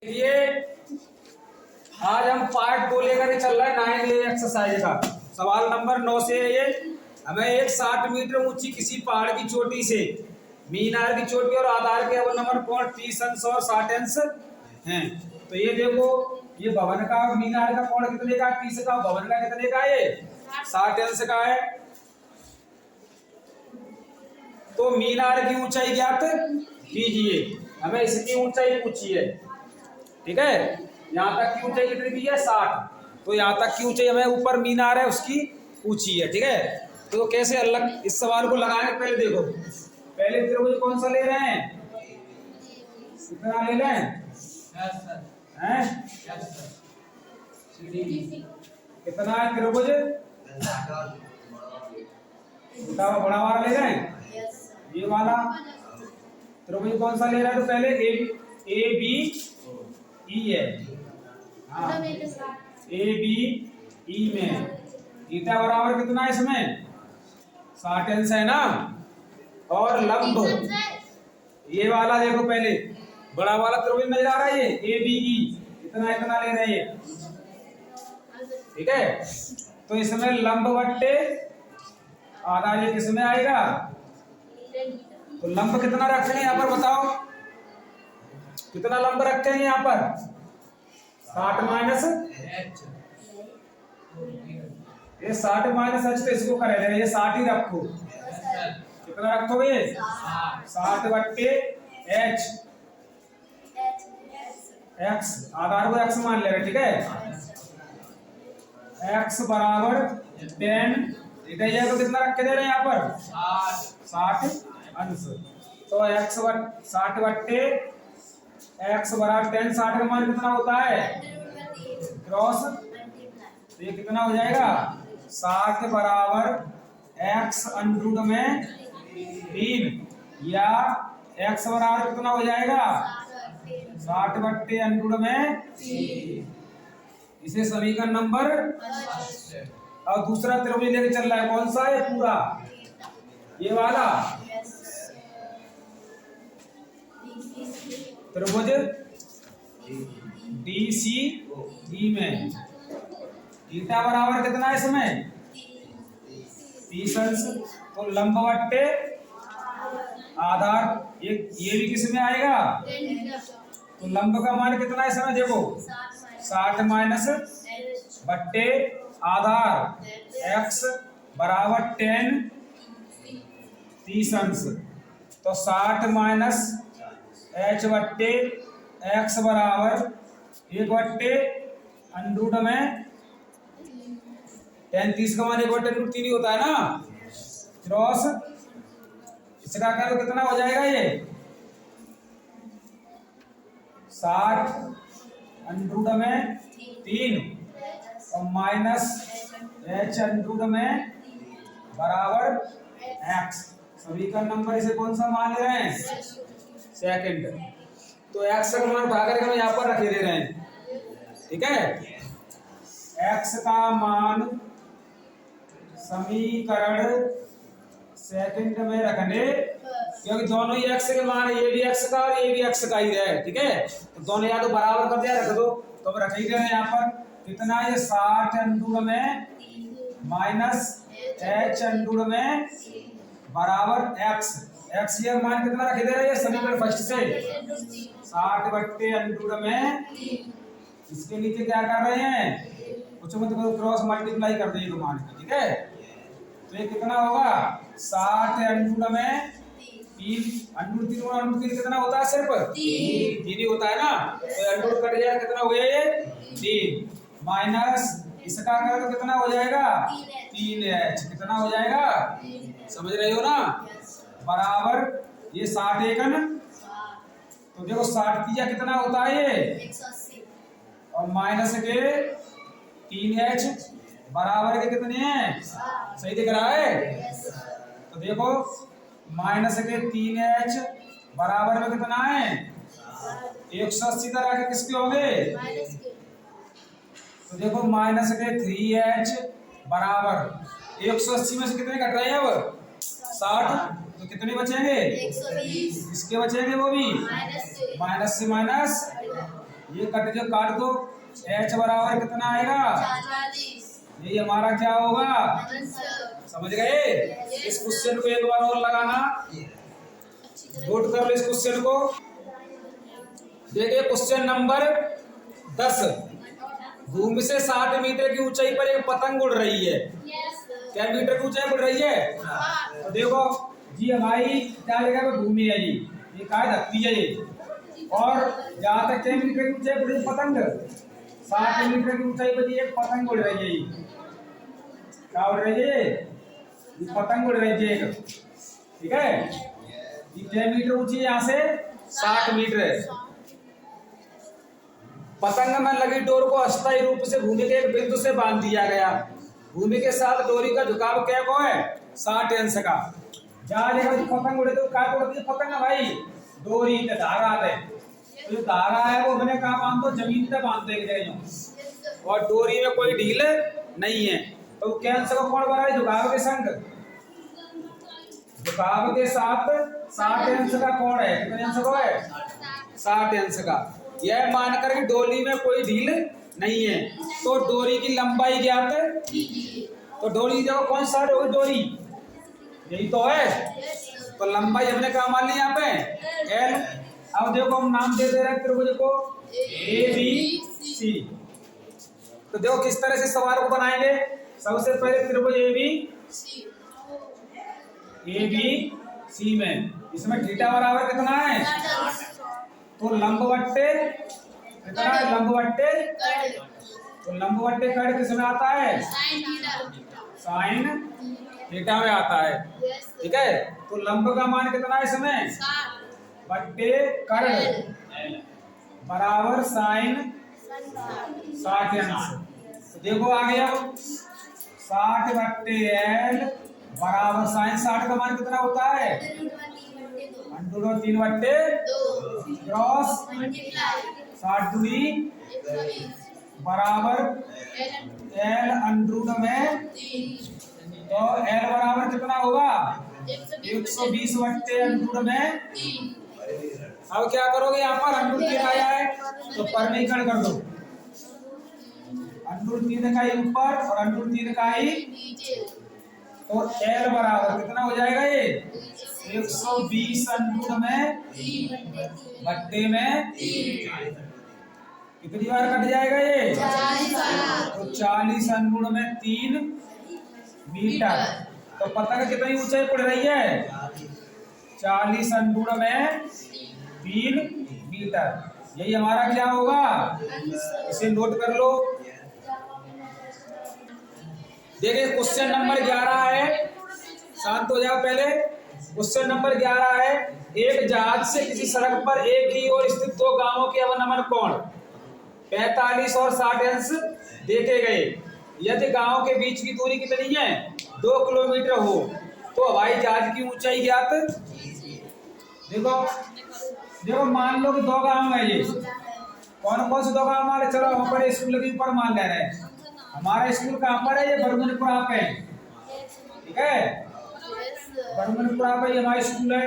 ये आज हम पार्ट 2 लेकर के चल रहे हैं 9A एक्सरसाइज का। सवाल नंबर 9 से है ये। हमें एक 60 मीटर ऊंची किसी पहाड़ की चोटी से मीनार की चोटी और आधार के अवल नंबर कोण 30 अंश और 60 अंश हैं। तो ये देखो, ये भवन का और मीनार का कोण कितने का, 30 का, भवन का कितने का, ये 60 अंश का है। तो मीनार की ऊंचाई ज्ञात कीजिए। हमें इसकी ऊंचाई पूछी है, ठीक है। यहाँ तक की ऊंचाई कितनी दी है, 60। तो यहाँ तक की ऊंचाई हमें ऊपर मीनार है उसकी पूछी है, ठीक है। तो कैसे अलग इस सवाल को लगाएंगे, पहले देखो, पहले त्रिभुज कौन सा ले रहे हैं, कितना ले रहे हैं, कितना है त्रिभुज, छोटा बड़ा वाला ले रहे हैं, ये वाला त्रिभुज कौन सा ले रहा है। तो पहले ए बी ई है, हाँ, ए बी ई में ईटा बराबर कितना है, इसमें 60 अंश है ना। और लंब ये वाला देखो, पहले बड़ा वाला त्रिभुज नजर आ रहा है, ये ए बी ई इतना इतना ले रहे हैं, ठीक है। तो इसमें लंब बट्टे आधा ये किसमें आएगा, तो लंब कितना रखेंगे यहाँ पर, बताओ कितना लंब रखेंगे यहाँ पर, 60 माइनस ये 60 माइनस h, तो इसको करे देना, ये 60 ही रखो। कितना रखोगे, 60 बट्टे h, x आधार को x मान लेगा, ठीक है। x बराबर 10, तो कितना रख के दे रहे हैं यहाँ पर, 60 अंश। तो 60 बट्टे x बराबर 10, 60 का मान कितना होता है, क्रॉस, तो ये कितना हो जाएगा, 60 बराबर x अंडरूट में 3, या x बराबर कितना हो जाएगा, 60 बट्टे अंडरूट में 3। इसे समीकरण नंबर। और दूसरा त्रिभुज लेके चल रहा है, कौन सा है, पूरा ये वाला त्रिभुज डी सी ई में ईटा बराबर कितना है इसमें, 30 अंश। तो लंब बट्टे आधार ये भी किस में आएगा, तो लंब का मान कितना है इसमें, देखो 60 माइनस बट्टे आधार x बराबर 10 30 अंश। तो 60 माइनस h बट्टे x बराबर 1 बट्टे अंडरूट में 10, 30 का मान 1 बट्टे अंडरूट 3 ही होता है ना, क्रॉस इसका करो कितना हो जाएगा, ये 60 अंडरूट में 3 और माइनस h अंडरूट में बराबर x। समीकरण नंबर इसे कौन सा मान ले रहे हैं, सेकंड। तो x का मान उठा करके हम यहाँ पर रखे दे रहे हैं, ठीक है। x का मान समीकरण सेकंड में रखने, क्योंकि दोनों ही x के मान है, ये भी x का और ये भी x का ही है, ठीक है। तो दोनों या तो बराबर कर दिया, रख दो, तो हम रख ही रहे हैं यहाँ पर कितना, ये 60 अंडरूट में माइनस h अंडरूट में बराबर x ये मान कितना रखे दे रहे हैं, समीकरण फर्स्ट से 60 बट्टे अंडरूट में, इसके नीचे क्या कर रहे हैं, कुछ मत करो, क्रॉस मल्टीप्लाई कर दीजिए तो मान, ठीक है। तो ये कितना होगा, 60 अंडरूट में 3, अंडरूट 3 और अंडरूट 3 कितना होता है, सिर्फ 3 ही होता है ना। तो अंडरूट कट जाएगा, कितना हो गया ये 3, माइनस इसका करें तो कितना हो जाएगा 3h, कितना हो जाएगा, समझ रहे हो ना, बराबर ये 60 एकन, तो देखो 60 तीजा कितना होता है ये 180, और माइनस के 3h बराबर के कितने हैं, सही दिख रहा है। तो देखो माइनस के 3h बराबर में कितना है, 180 तरह के किसके होंगे, तो देखो माइनस के 3h बराबर 180 में से कितने घट रहे हैं, अब 60, तो कितने बचेंगे, 120, इसके बचेंगे वो भी माइनस से माइनस ये कट जो काट दो, h बराबर कितना आएगा, 40। ये हमारा क्या होगा, समझ गए। इस क्वेश्चन को एक बार और लगाना, नोट कर लो इस क्वेश्चन को। देखिए क्वेश्चन नंबर 10, भूमि से 60 मीटर की ऊंचाई पर एक पतंग उड़ रही है। क्या मीटर की ऊंचाई उड़ रही है, तो देखो जी हमारी क्या जगह पे भूमि है जी, ये क्या धरती है ये, और जहाँ तक 6 मीटर की ऊंचाई पर पतंग, 60 मीटर की ऊंचाई पर एक पतंग उड़ रही है। क्या उड़ रही है, ये पतंग उड़ रही है एक, ठीक है। ये 6 मीटर ऊंची है, यहाँ से 60 मीटर है। पतंग में लगी डोर को अस्थायी रूप से भूमि के एक बिंदु से बांध दिया गया। भूमि के साथ डोरी का झुकाव क्या को है, 60 अंश का। जहाँ जगह पतंग उड़े तो क्या उड़ती है पतंग भाई, डोरी पे धागा है, तो जो धागा है वो मैंने कहा बांध दो, जमीन पे बांध दो एक जगह, और डोरी में कोई ढील नहीं है। तो क्या अंश को कौन बना है, झुकाव के संग, झुकाव के साथ 60 अंश का कोण है, कितने अंश का है, 60 अंश का। यह मानकर कि डोरी में कोई ढील नहीं है, तो डोरी की लंबाई ज्ञात है। तो डोरी देखो कौन सा होगी, डोरी यही तो है, तो लंबाई हमने क्या मान ली यहाँ पे, एल। अब देखो हम नाम दे दे रहे हैं त्रिभुज को ए बी सी। तो देखो किस तरह से सवाल को बनाएंगे। सबसे पहले त्रिभुज ए बी सी में, इसमें थीटा बराबर कितना है, तो लंबवट्टे कितना है, लंबवट्टे, तो लंबवट्टे कट किसमें आता है, साइन थीटा में आता है, ठीक है। तो लंब का मान कितना है इसमें, बट्टे कर्ण बराबर साइन 60 अंश। तो देखो आ गया 60 बट्टे एल बराबर साइन 60 का मान कितना होता है, 3 बट्टे क्रॉस 60 दूनी बराबर एल अंडरूट में, तो एल बराबर कितना होगा, 120 बट्टे अंडरूट में। अब क्या करोगे, यहाँ पर अंडरूट 3 आया है तो परमीकरण कर दो, अंडरूट 3 का ही ऊपर और अंडरूट 3 का ही, तो एल बराबर कितना हो जाएगा, ये 120 अंडरूट में बट्टे में कितनी बार कट जाएगा ये, 40 बार। तो 40 अंडरूट में 3 मीटर। तो पतंग कितनी ऊंचाई पड़ रही है, 40 अंडरूट में 3 मीटर। यही हमारा क्या होगा, इसे नोट कर लो। देखिए क्वेश्चन नंबर 11 है, शांत हो जाओ पहले। क्वेश्चन नंबर 11 है, एक जहाज से किसी सड़क पर एक ही ओर स्थित दो गांवों के अवनमन कोण 45 और 60 अंश देखे गए। यदि गांवों के बीच की दूरी कितनी है, 2 किलोमीटर हो, तो हवाई जहाज की ऊंचाई ज्ञात। देखो देखो मान लो कि 2 गांव है, ये कौन कौन से 2 गांव मान, चलो हम पर स्कूल के ऊपर मान ले रहे हैं। हमारा स्कूल कहाँ पर है, ये बरमनपुरा पे, ठीक है, बरमनपुरा पे ये हमारा स्कूल है।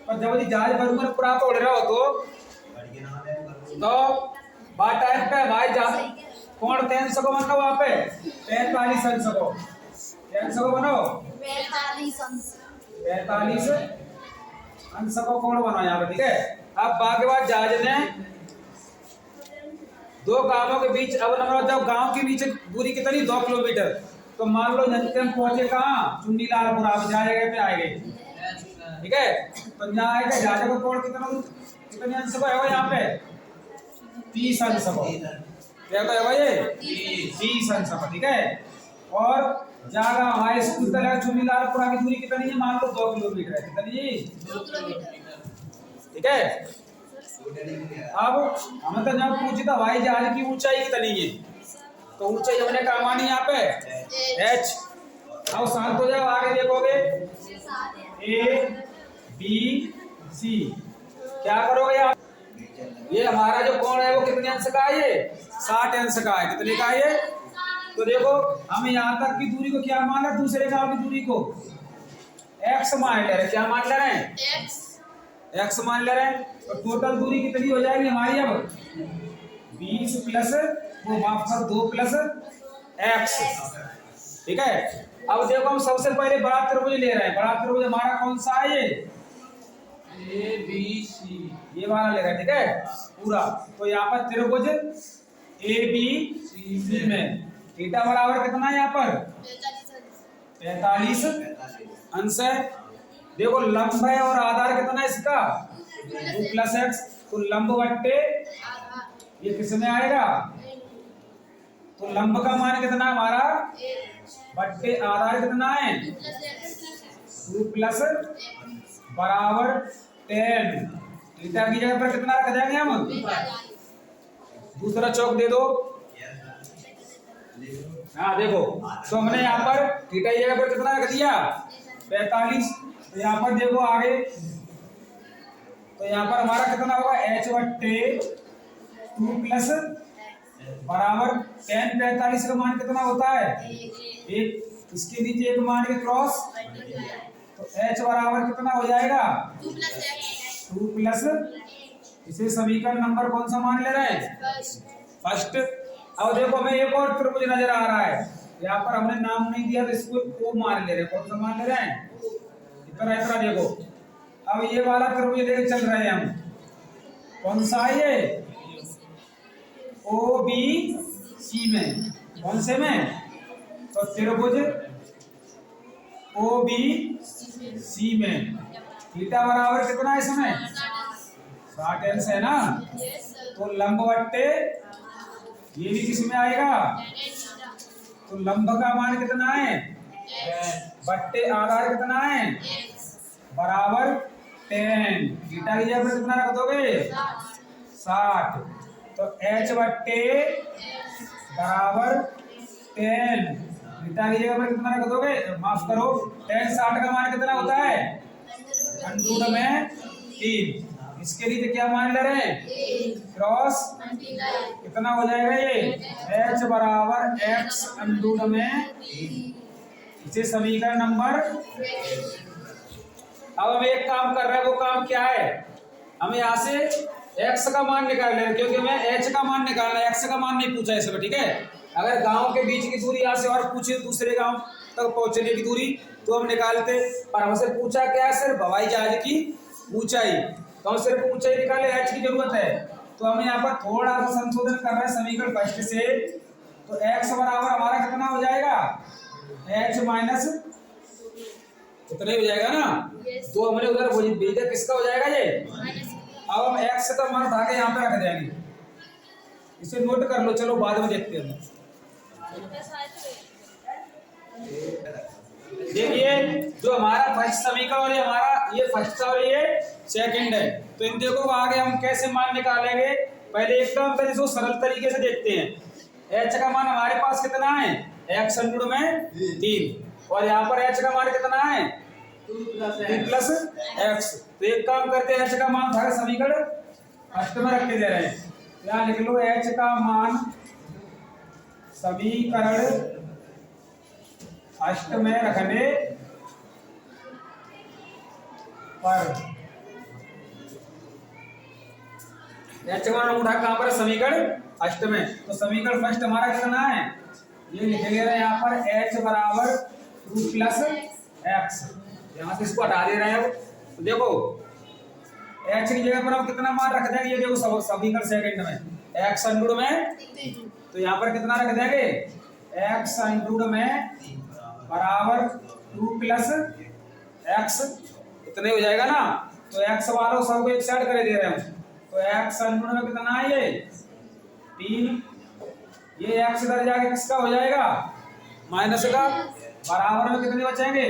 और जब जहाज बरमनपुरा पे उड़ रहा हो तो बात टाइम पे हवाई जहाज कौन 300 को बनाओ, वहाँ पे 45 अंश को, 300 को बनाओ 45 अंश को कौन बनाओ यहाँ पे, ठीक है। अब बाकी बात जहाज ने 2 गांवों के बीच, अब जब गांव के बीच दूरी कितनी, 2 किलोमीटर। तो मान लो हम पहुंचे कहाँ, चुन्नीलालपुर, आप जगह पे आएंगे, ठीक है। तो यहाँ आएगा जहाज का कोण कितने अंश को है यहाँ पे, 30 अंश को, क्या है भाई ये 30 अंश को, ठीक है। और जागा हमारे स्कूल तक चुन्नीलालपुरा की दूरी कितनी है, मान लो 2 किलोमीटर है, कितनी 2 किलोमीटर, ठीक है। अब हमें तो जब पूछी था हवाई जहाज की ऊंचाई कितनी है, तो ऊंचाई हमने कहा मानी यहाँ पे h। अब शांत हो जाओ, आगे देखोगे ए बी सी, क्या करोगे आप, ये हमारा जो कोण है वो कितने अंश का है, ये 60 अंश का है, कितने का है ये। तो देखो हम यहाँ तक की दूरी को क्या मान रहे, दूसरे गांव की दूरी को x मान ले रहे, क्या मान ले रहे हैं, x मान ले रहे हैं। तो टोटल दूरी कितनी हो जाएगी हमारी, अब 20 प्लस वो माफ कर 2 प्लस x, ठीक है। अब देखो हम सबसे पहले बड़ा त्रिभुज ले रहे हैं। बड़ा त्रिभुज हमारा कौन सा है? ये ABC, ये वाला ले रहे हैं, ठीक है पूरा। तो यहाँ पर त्रिभुज ABC में थीटा बराबर कितना है यहाँ पर? 45 अंश है। देखो लंब है और आधार कितना है इसका? 2 प्लस एक्स। तो लंब बट्टे ये किस में आएगा? तो लंब का मान कितना हमारा? बट्टे आधार कितना है? 2 प्लस बराबर 10। थीटा की जगह पर कितना रख जाएंगे हम? दूसरा चौक दे दो। हाँ देखो, तो हमने यहाँ पर थीटा की जगह पर कितना रख दिया? 45। तो यहाँ पर देखो आगे, तो यहाँ पर हमारा कितना होगा? h बट्टे 2 प्लस बराबर 10। 45 का मान कितना होता है? 1। इसके नीचे एक मान के क्रॉस, तो h बराबर कितना हो जाएगा? 2 प्लस, इसे समीकरण नंबर कौन सा मान ले रहे हैं? फर्स्ट। अब देखो हमें एक और त्रिभुज नजर आ रहा है। यहाँ पर हमने नाम नहीं दिया तो इसको ओ मान ले रहे हैं। कौन सा मान ले रहे हैं? इतना देखो। अब ये वाला त्रिभुज लेके चल रहे हैं हम। कौन सा है ये? OBC में। कौन से में? तो त्रिभुज OBC में थीटा बराबर कितना है इसमें? 60 अंश है ना। तो लंब बट्टे ये भी किस में आएगा? तो लंब का मान कितना है? बट्टे आधार कितना है? बराबर 10। थीटा की जगह पर कितना रख दोगे? 60। तो h बट्टे बराबर 10। थीटा की जगह पर कितना रख दोगे? माफ करो, 10 60 का मान कितना होता है? अंडूड में 3। इसके लिए क्या मान ले रहे हैं? क्रॉस कितना हो जाएगा ये? h बराबर x अंडूड में 3। इसे समीकरण नंबर। अब हम एक काम कर रहे हैं, वो काम क्या है? हमें यहाँ से x का मान निकाल लें, क्योंकि हमें h का मान निकालना है, x का मान नहीं पूछा इसमें, ठीक है। अगर गांव के बीच की दूरी यहाँ से और पूछे दूसरे गांव तक पहुंचने की दूरी तो हम निकालते, पर हमसे पूछा क्या है? सिर्फ हवाई जहाज की ऊंचाई। तो हम सिर्फ ऊंचाई निकाले, h की जरूरत है। तो हम यहाँ पर थोड़ा सा संशोधन कर रहे हैं समीकरण फर्स्ट से। तो x बराबर हमारा कितना हो जाएगा? h माइनस उतना ही हो जाएगा ना। तो हमने उधर भेजा, किसका हो जाएगा ये? अब हम x का मान उठा के यहाँ पे रख देंगे। इसे नोट कर लो, चलो बाद में देखते हैं। देखिए जो हमारा फर्स्ट समीकरण और ये हमारा ये फर्स्ट और ये सेकंड है। तो इन देखो आगे हम कैसे मान निकालेंगे। पहले एक काम पहले इसको सरल तरीके से देखते हैं। h का मान हमारे पास कितना है? x अंडूड में 3। और यहाँ पर h का मान कितना है? 2 प्लस x। तो एक काम करते हैं, h का मान था समीकरण फर्स्ट में रख के दे रहे हैं। यहाँ लिख लो h का मान समीकरण फर्स्ट में रखने पर h का मान उठा कहाँ पर? समीकरण फर्स्ट में। तो समीकरण फर्स्ट हमारा कितना है? ये लिख ले रहे हैं यहाँ पर h बराबर 2 प्लस x। यहाँ से इसको हटा दे रहे हैं। तो देखो h की जगह पर हम कितना मान रख देंगे? ये देखो समीकरण सेकंड में x अंडूड में, तो यहाँ पर कितना रख देंगे? x अंडूड में बराबर 2 प्लस x, इतने हो जाएगा ना। तो x वालों सबको एक साइड कर दे रहे हैं। तो x अंडूड में कितना है? ये 3। ये x इधर जाके किसका हो जाएगा? माइनस का। बराबर में कितने बचेंगे?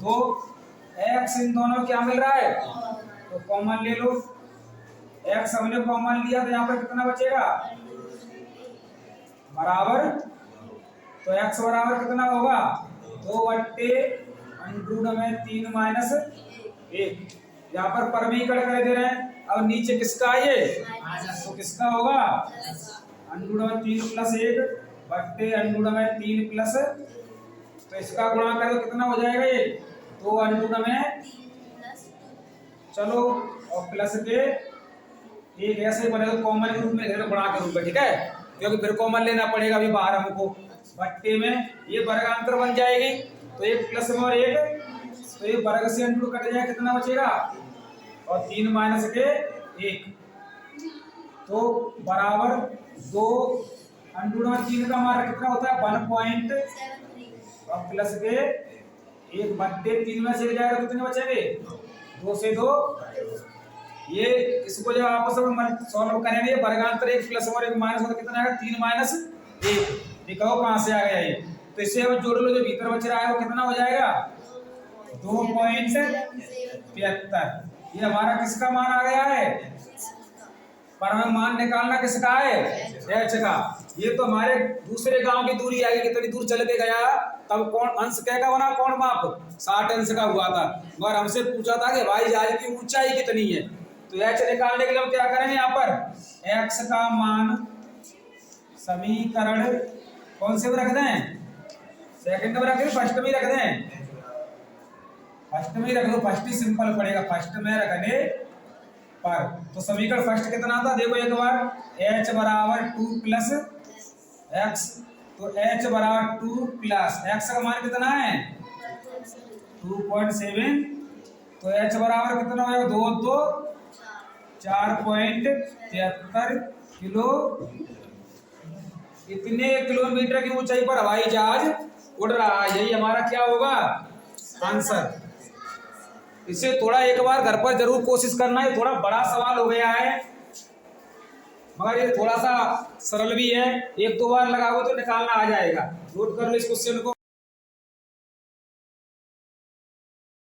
2। x इन दोनों क्या मिल रहा है? तो कॉमन ले लो। x हमने कॉमन लिया तो यहाँ पर कितना बचेगा? बराबर, तो x बराबर कितना होगा? 2 बट्टे अंडूड में 3 माइनस 1। यहाँ पर परमीकरण कर दे रहे हैं। अब नीचे किसका है ये? तो किसका होगा? अंडूड में 3 प्लस 1 बट्टे अंडूड में 3 प्लस, तो इसका गुणा करो कितना हो जाएगा ये? 2 अंडूड में, चलो और प्लस के एक ऐसे बने तो कॉमन के रूप में लिख दो, गुणा के रूप में, ठीक है, क्योंकि फिर कॉमन लेना पड़ेगा अभी बाहर हमको। बट्टे में ये वर्गांतर बन जाएगी, तो एक प्लस में और एक, तो ये वर्ग से अंडू कट जाए, कितना बचेगा, और 3 माइनस के 1, तो बराबर 2 अंडू में 3 का मान कितना होता है 1.73 और प्लस के 1 बट्टे 3 में से जाएगा तो कितने बचेंगे 2 से 2। ये इसको जब आपस में सॉल्व करेंगे, वर्गांतर 1 प्लस और 1 माइनस होता कितना आएगा 3 माइनस 1, दिखाओ कहां से आ गया ये, तो इसे अब जोड़ लो, जो भीतर बच रहा है वो कितना हो जाएगा 2.73। ये हमारा किसका मान आ गया है, पर हमें मान निकालना किसका है h का। ये तो हमारे दूसरे गांव की दूरी आएगी, कितनी दूर चल के गया, तब कौन अंश क्या का बना, कौन माप 60 अंश का हुआ था, मगर हमसे पूछा था कि भाई जहाज की ऊंचाई कितनी है, तो h निकालने के लिए हम क्या करेंगे, यहाँ पर x का मान समीकरण कौन से में रख दें, सेकंड में रखें, फर्स्ट में रख दें, फर्स्ट में रख दो, फर्स्ट ही सिंपल पड़ेगा, फर्स्ट में रखने पर। तो समीकरण फर्स्ट कितना था, देखो एक बार, h बराबर 2 प्लस x, तो h बराबर 2 प्लस x का मान कितना है 2.7, तो h बराबर कितना हो जाएगा 2 2 4.73 किलो। इतने किलोमीटर की ऊंचाई पर हवाई जहाज उड़ रहा है, यही हमारा क्या होगा आंसर। इसे थोड़ा एक बार घर पर जरूर कोशिश करना है, थोड़ा बड़ा सवाल हो गया है मगर ये थोड़ा सा सरल भी है, 1-2 बार लगाओ तो निकालना आ जाएगा। नोट कर लो इस क्वेश्चन को।